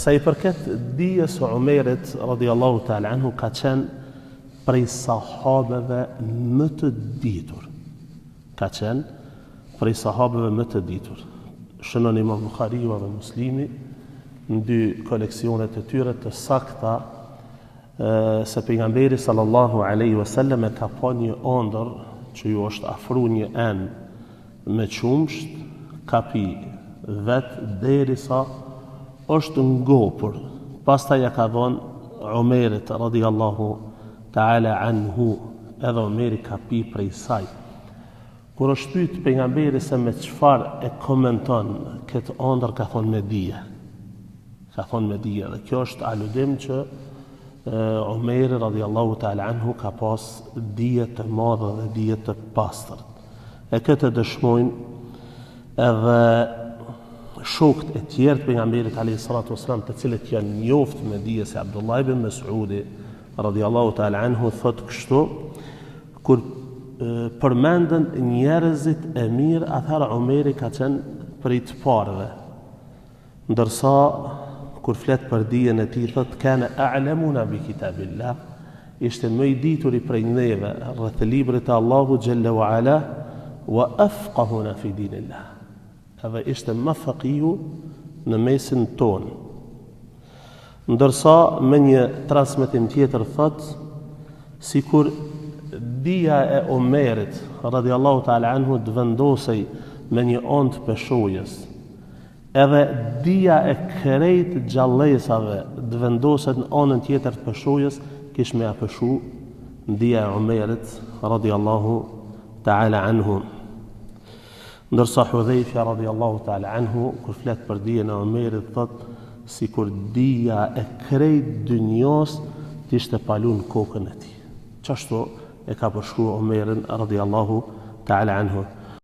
Sa I përket dijes së Umerit radhiyallahu ta'ala anhu ka qenë prej sahabeve më të ditur. Ka qenë prej sahabeve më të ditur. Shënon Imam Buhariu dhe Muslimi në dy koleksionet e tyre të sakta se pejgamberi sallallahu alaihi wasallam e ka pa një ëndër që ju është afru një enë me qumsht, ka pi vetë derisa është ngopur. Pastaj ja ka dhënë Umerit radhiyallahu ta'ala anhu, edhe Umeri ka pi prej saj. Kur është pyet pejgamberi se me çfarë e komenton këtë ëndër, ka thonë me dije. Ka thonë me dije, dhe kjo është aludim që Umeri radhiyallahu ta'ala anhu ka pas dije të madhe dhe dije të pastërt. E këtë dëshmojnë edhe shokët e tjerë të pejgamberit alayhi salatu wasalam, të cilët janë njoftë me dije se Abdullah ibn Mas'udi radhiyallahu ta'ala anhu thot kështu: kur përmendën njerëzit e mirë, atëherë Umeri ka qenë prej të parëve, ndërsa kur flet për dijen e tij thot kana a'lamuna bi kitabillah, ishte më I dituri prej neve rreth librit të Allahut xhalla wa ala, wa afqahuna fi dinillah, edhe ishte më faqihu në mesin ton. Ndërsa me një transmetim tjetër thot sikur dija e Umerit radhiyallahu ta'ala anhu të vendosej me një anë të peshojës, edhe dija e krejt gjallësave të vendoset në anën tjetër të peshojës, kish me apeshu dija e Umerit radhiyallahu ta'ala anhu. Ndërsa Hudhejfja radhiyallahu ta'ala anhu kur flet për dijen e Umerit thot sikur dija e krejt dynjos t'ishte palu në kokën e tij. Qashtu e ka përshkruar Umerin radhiyallahu ta'ala anhu.